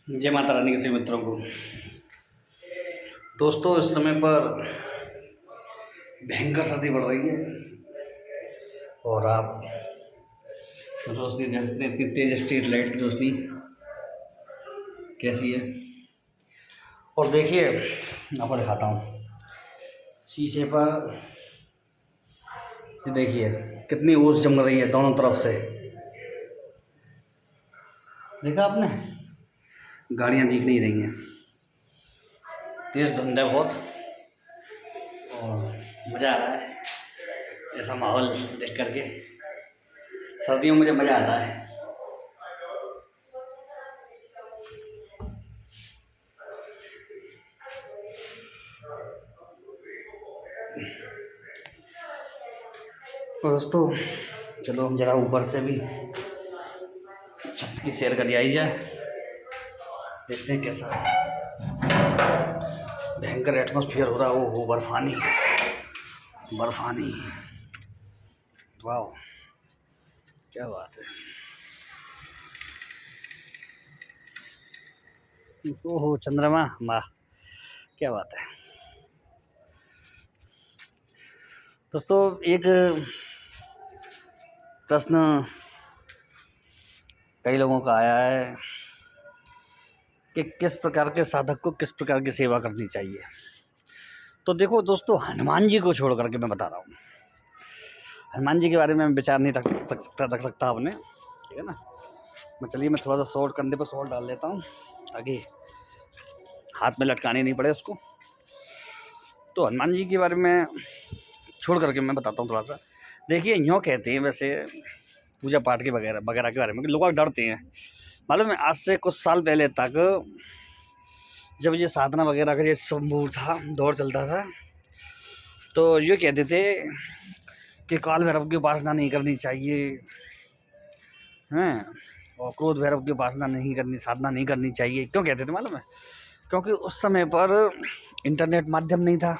जय माता रानी के सभी मित्रों को। दोस्तों, इस समय पर भयंकर सर्दी बढ़ रही है और आप रोशनी देख सकते हैं, इतनी तेज स्ट्रीट लाइट की रोशनी कैसी है। और देखिए, आपको दिखाता हूँ शीशे पर, देखिए कितनी ओस जम रही है दोनों तरफ से। देखा आपने, गाड़ियाँ दिख नहीं रही हैं, तेज धुंध है बहुत और मज़ा आ रहा है ऐसा माहौल देख करके। सर्दियों में मुझे मज़ा आता है। दोस्तों चलो हम जरा ऊपर से भी छत की सैर कर आई जाए, देखते हैं कैसा भयंकर एटमॉस्फेयर हो रहा है। वो बर्फानी बर्फानी, वाह क्या बात है। ओहो चंद्रमा, वाह क्या बात है। दोस्तों एक प्रश्न कई लोगों का आया है कि किस प्रकार के साधक को किस प्रकार की सेवा करनी चाहिए। तो देखो दोस्तों, हनुमान जी को छोड़ करके मैं बता रहा हूँ, हनुमान जी के बारे में विचार नहीं रख सकता आपने, ठीक है ना। चलिए मैं थोड़ा सा शॉर्ट, कंधे पर शॉर्ट डाल लेता हूँ ताकि हाथ में लटकाने नहीं पड़े उसको। तो हनुमान जी के बारे में छोड़ करके मैं बताता हूँ थोड़ा सा। देखिए यूँ कहते हैं वैसे पूजा पाठ के वगैरह वगैरह के बारे में कि लोग डरते हैं। मालूम है, आज से कुछ साल पहले तक जब ये साधना वगैरह का ये संभव था, दौर चलता था, तो ये कहते थे कि काल भैरव की उपासना नहीं करनी चाहिए हैं, और क्रोध भैरव की उपासना नहीं करनी, साधना नहीं करनी चाहिए। क्यों कहते थे मालूम है? क्योंकि उस समय पर इंटरनेट माध्यम नहीं था,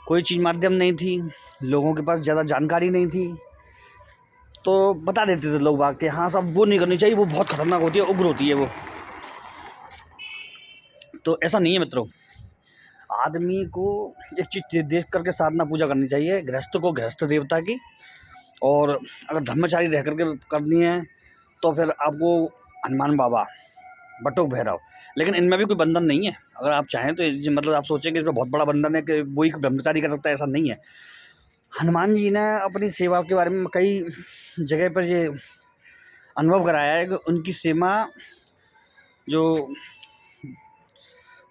कोई चीज़ माध्यम नहीं थी, लोगों के पास ज़्यादा जानकारी नहीं थी, तो बता देते थे लोग बाग के हाँ सब वो नहीं करनी चाहिए, वो बहुत खतरनाक होती है, उग्र होती है वो। तो ऐसा नहीं है मित्रों, आदमी को एक चीज़ देख करके साधना पूजा करनी चाहिए। गृहस्थ को गृहस्थ देवता की, और अगर ब्रह्मचारी रह करके करनी है तो फिर आपको हनुमान बाबा, बटुक भैरव। लेकिन इनमें भी कोई बंधन नहीं है, अगर आप चाहें तो मतलब आप सोचें कि इसमें बहुत बड़ा बंधन है कि वही ब्रह्मचारी कर सकता है, ऐसा नहीं है। हनुमान जी ने अपनी सेवा के बारे में कई जगह पर ये अनुभव कराया है कि उनकी सेवा जो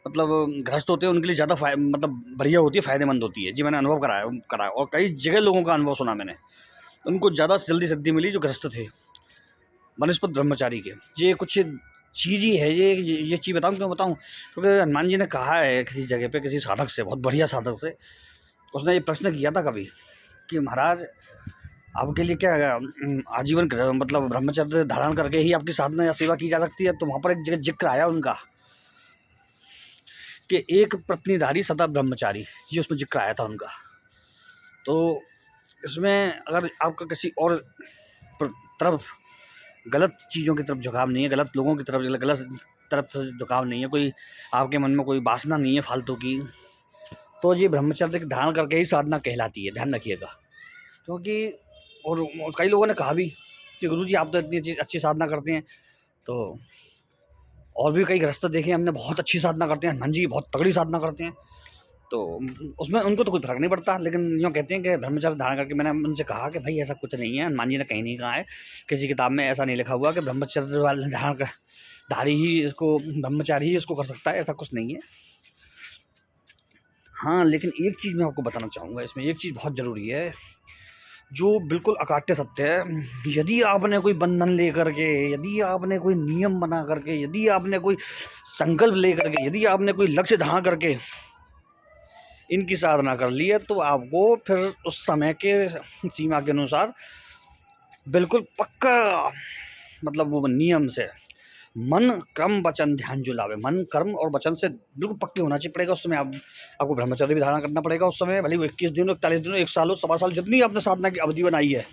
मतलब गृहस्थ होते हैं उनके लिए ज़्यादा मतलब बढ़िया होती है, फ़ायदेमंद होती है। जी मैंने अनुभव कराया और कई जगह लोगों का अनुभव सुना मैंने, उनको ज़्यादा जल्दी सिद्धि मिली जो गृहस्थ थे बनस्पत ब्रह्मचारी के। ये कुछ चीज़ ही है, ये चीज़ बताऊँ क्यों बताऊँ, क्योंकि हनुमान जी ने कहा है किसी जगह पे किसी साधक से, बहुत बढ़िया साधक से, उसने ये प्रश्न किया था कभी कि महाराज आपके लिए क्या आजीवन मतलब ब्रह्मचर्य धारण करके ही आपकी साधना या सेवा की जा सकती है? तो वहाँ पर एक जगह जिक्र आया उनका कि एक पत्नीधारी सदा ब्रह्मचारी, ये उसमें जिक्र आया था उनका। तो इसमें अगर आपका किसी और तरफ गलत चीज़ों की तरफ झुकाव नहीं है, गलत लोगों की तरफ, गलत तरफ से झुकाव नहीं है, कोई आपके मन में कोई वासना नहीं है फालतू की, तो ये ब्रह्मचर्य धारण करके ही साधना कहलाती है, ध्यान रखिएगा। क्योंकि और कई लोगों ने कहा भी कि गुरुजी आप तो इतनी अच्छी साधना करते हैं, तो और भी कई गृहस्थ देखे हमने बहुत अच्छी साधना करते हैं, हनुमान जी बहुत तगड़ी साधना करते हैं, तो उसमें उनको तो कोई फर्क नहीं पड़ता। लेकिन यूँ कहते हैं कि ब्रह्मचर्य धारण करके, मैंने उनसे कहा कि भाई ऐसा कुछ नहीं है, हनुमान जी ने कहीं नहीं कहा है, किसी किताब में ऐसा नहीं लिखा हुआ कि ब्रह्मचर्य वाले धारी ही इसको, ब्रह्मचारी ही इसको कर सकता है, ऐसा कुछ नहीं है। हाँ लेकिन एक चीज़ मैं आपको बताना चाहूँगा, इसमें एक चीज़ बहुत ज़रूरी है जो बिल्कुल अकाट्य सत्य है। यदि आपने कोई बंधन लेकर के, यदि आपने कोई नियम बना करके, यदि आपने कोई संकल्प लेकर के, यदि आपने कोई लक्ष्य धारण करके इनकी साधना कर ली है, तो आपको फिर उस समय के सीमा के अनुसार बिल्कुल पक्का, मतलब वो नियम से मन कर्म वचन ध्यान जो लावे, मन कर्म और वचन से बिल्कुल पक्के होना चाहिए पड़ेगा। उस समय आपको ब्रह्मचर्य भी धारण करना पड़ेगा। उस समय भले वो 21 दिन, 41 दिन, 1 साल हो, 1.25 साल, जितनी आपने साधना की अवधि बनाई है,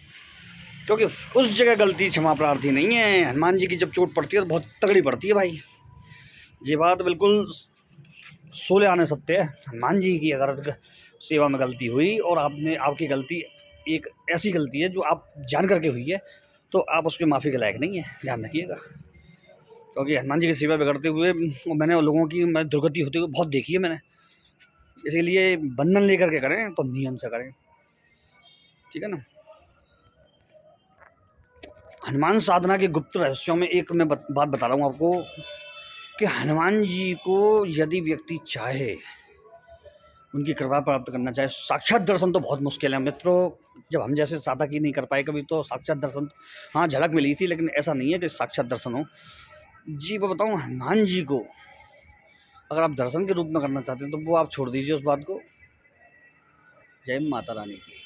क्योंकि उस जगह गलती क्षमा प्रार्थी नहीं है। हनुमान जी की जब चोट पड़ती है तो बहुत तगड़ी पड़ती है भाई, ये बात बिल्कुल सोले आने सत्य है। हनुमान जी की अगर सेवा में गलती हुई और आपकी गलती एक ऐसी गलती है जो आप जान करके हुई है, तो आप उसके माफ़ी के लायक नहीं है, ध्यान रखिएगा। क्योंकि हनुमान जी की सेवा बिगड़ते हुए मैंने लोगों की दुर्गति होते हुए बहुत देखी है मैंने। इसीलिए बंधन लेकर के करें तो नियम से करें, ठीक है ना। हनुमान साधना के गुप्त रहस्यों में एक मैं बात बता रहा हूँ आपको कि हनुमान जी को यदि व्यक्ति चाहे, उनकी कृपा प्राप्त करना चाहे, साक्षात दर्शन तो बहुत मुश्किल है मित्रों। जब हम जैसे साधक ही नहीं कर पाए कभी, तो साक्षात दर्शन हाँ झलक मिली थी, लेकिन ऐसा नहीं है कि साक्षात दर्शन हो। जी मैं बताऊँ, हनुमान जी को अगर आप दर्शन के रूप में करना चाहते हैं तो वो आप छोड़ दीजिए उस बात को, जय माता रानी की।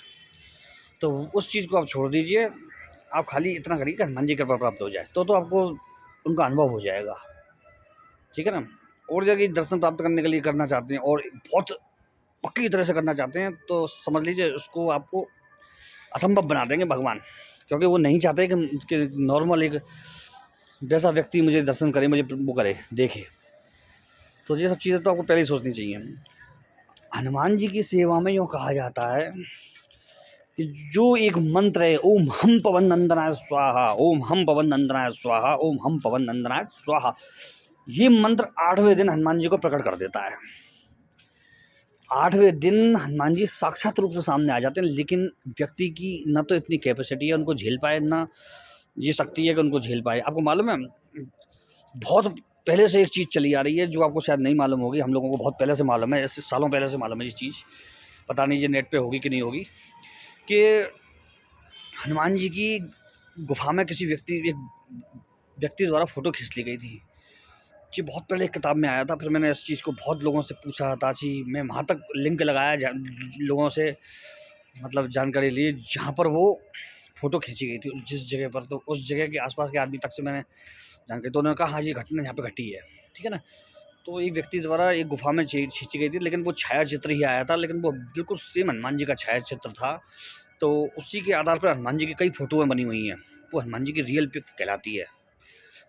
तो उस चीज़ को आप छोड़ दीजिए, आप खाली इतना करिए कि हनुमान जी की कृपा प्राप्त हो जाए, तो आपको उनका अनुभव हो जाएगा, ठीक है ना। और जगह दर्शन प्राप्त करने के लिए करना चाहते हैं और बहुत पक्की तरह से करना चाहते हैं, तो समझ लीजिए उसको आपको असंभव बना देंगे भगवान। क्योंकि वो नहीं चाहते कि नॉर्मल एक वैसा व्यक्ति मुझे दर्शन करे, मुझे वो करे, देखे। तो ये सब चीज़ें तो आपको पहले ही सोचनी चाहिए। हनुमान जी की सेवा में यूँ कहा जाता है कि जो एक मंत्र है, ओम हम पवन नंदनाय स्वाहा, ओम हम पवन नंदनाय स्वाहा, ओम हम पवन नंदनाय स्वाहा, ये मंत्र 8वें दिन हनुमान जी को प्रकट कर देता है। 8वें दिन हनुमान जी साक्षात रूप से सामने आ जाते हैं, लेकिन व्यक्ति की ना तो इतनी कैपेसिटी है उनको झेल पाए, ना ये शक्ति है कि उनको झेल पाए। आपको मालूम है, बहुत पहले से एक चीज़ चली आ रही है जो आपको शायद नहीं मालूम होगी, हम लोगों को बहुत पहले से मालूम है, ऐसे सालों पहले से मालूम है ये चीज़, पता नहीं ये नेट पे होगी कि नहीं होगी, कि हनुमान जी की गुफा में एक व्यक्ति द्वारा फ़ोटो खींच ली गई थी। जी बहुत पहले एक किताब में आया था, फिर मैंने इस चीज़ को बहुत लोगों से पूछा ताकि मैं वहाँ तक लिंक लगाया लोगों से, मतलब जानकारी ली जहाँ पर वो फ़ोटो खींची गई थी जिस जगह पर, तो उस जगह के आसपास के आदमी तक से मैंने जानकारी, तो उन्होंने कहा हाँ ये घटना यहाँ पे घटी है, ठीक है ना। तो एक व्यक्ति द्वारा एक गुफा में खींची गई थी, लेकिन वो छाया चित्र ही आया था, लेकिन वो बिल्कुल सेम हनुमान जी का छाया चित्र था। तो उसी के आधार पर हनुमान जी की कई फ़ोटोएँ बनी हुई हैं, वो हनुमान जी की रियल पिक कहलाती है।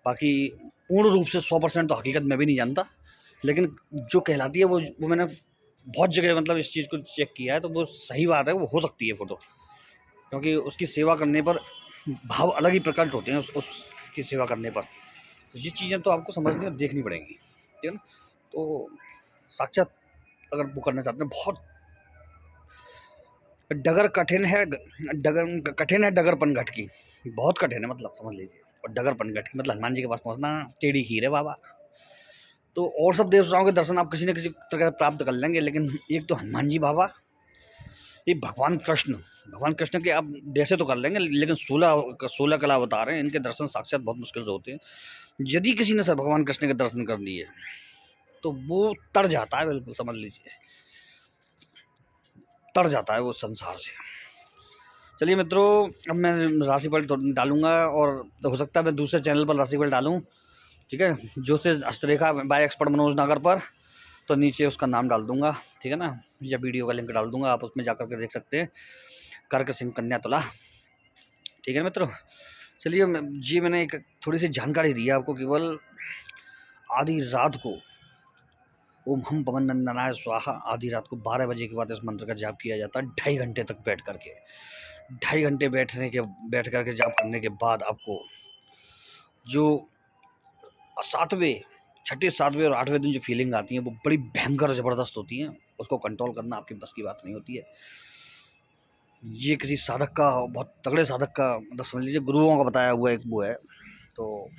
बाकी पूर्ण रूप से 100% तो हकीकत मैं भी नहीं जानता, लेकिन जो कहलाती है वो मैंने बहुत जगह मतलब इस चीज़ को चेक किया है, तो वो सही बात है, वो हो सकती है फ़ोटो। क्योंकि उसकी सेवा करने पर भाव अलग ही प्रकट होते हैं उसकी सेवा करने पर। तो ये चीज़ें तो आपको समझनी और देखनी पड़ेंगी, ठीक है ना। तो साक्षात अगर वो करना चाहते हैं, बहुत डगर कठिन है, डगरपन घट की, बहुत कठिन है, मतलब समझ लीजिए। और डगरपन घट की मतलब हनुमान जी के पास पहुँचना टेढ़ी खीर है बाबा। तो और सब देवताओं के दर्शन आप किसी न किसी तरह प्राप्त कर लेंगे, लेकिन एक तो हनुमान जी बाबा, ये भगवान कृष्ण के आप वैसे तो कर लेंगे, लेकिन 16 कला अवतार हैं, इनके दर्शन साक्षात बहुत मुश्किल से होते हैं। यदि किसी ने भगवान कृष्ण के दर्शन कर लिए तो वो तर जाता है, बिल्कुल समझ लीजिए तर जाता है वो संसार से। चलिए मित्रों, अब मैं राशिफल डालूंगा, और हो सकता है मैं दूसरे चैनल पर राशिफल डालूं, ठीक है, ज्योतिष हस्तरेखा बाय एक्सपर्ट मनोज नागर पर, तो नीचे उसका नाम डाल दूंगा, ठीक है ना, या वीडियो का लिंक डाल दूंगा, आप उसमें जाकर के देख सकते हैं, कर्क सिंह कन्या तुला, ठीक है मित्रों। चलिए जी, मैंने एक थोड़ी सी जानकारी दी है आपको। केवल आधी रात को ओम हम पवन नंदनाय स्वाहा, आधी रात को 12 बजे के बाद इस मंत्र का जाप किया जाता है, 2.5 घंटे तक बैठ करके। 2.5 घंटे बैठ करके जाप करने के बाद आपको जो 6, 7वें और 8वें दिन जो फीलिंग आती है वो बड़ी भयंकर ज़बरदस्त होती हैं। उसको कंट्रोल करना आपकी बस की बात नहीं होती है। ये किसी साधक का, बहुत तगड़े साधक का, मतलब समझ लीजिए गुरुओं का बताया हुआ एक वो है। तो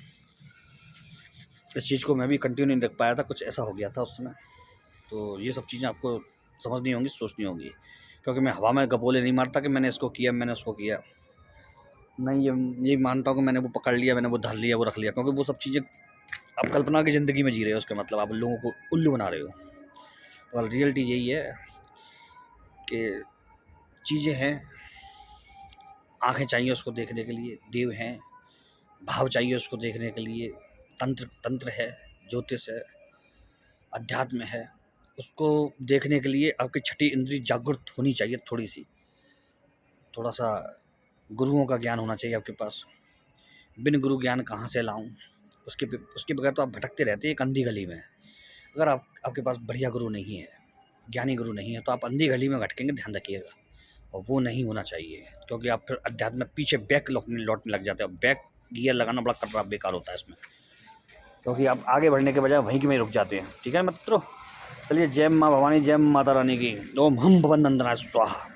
इस चीज़ को मैं भी कंटिन्यू नहीं रख पाया था, कुछ ऐसा हो गया था उस समय। तो ये सब चीज़ें आपको समझनी होंगी, सोचनी होंगी, क्योंकि मैं हवा में गपोले नहीं मारता कि मैंने इसको किया, मैंने उसको किया नहीं। ये मानता हूँ कि मैंने वो पकड़ लिया, मैंने वो धर लिया, वो रख लिया, क्योंकि वो सब चीज़ें आप कल्पना की ज़िंदगी में जी रहे हो, उसका मतलब आप लोगों को उल्लू बना रहे हो। और रियलिटी यही है कि चीज़ें हैं, आँखें चाहिए उसको देखने के लिए, देव हैं, भाव चाहिए उसको देखने के लिए, तंत्र है, ज्योतिष है, अध्यात्म है, उसको देखने के लिए आपकी छठी इंद्री जागृत होनी चाहिए थोड़ी सी, थोड़ा सा गुरुओं का ज्ञान होना चाहिए आपके पास। बिन गुरु ज्ञान कहाँ से लाऊं, उसके बगैर तो आप भटकते रहते हैं एक अंधी गली में। अगर आपके पास बढ़िया गुरु नहीं है, ज्ञानी गुरु नहीं है, तो आप अंधी गली में भटकेंगे, ध्यान रखिएगा। और वो नहीं होना चाहिए, क्योंकि आप फिर अध्यात्म में पीछे बैक लौटने लग जाते हैं। बैक गियर लगाना बड़ा कटरा बेकार होता है इसमें, क्योंकि आप आगे बढ़ने के बजाय वहीं के में रुक जाते हैं। ठीक है मित्रों, चलिए, जय माँ भवानी, जय माता रानी की। ओम हम भवन नंदनाय स्वाहा।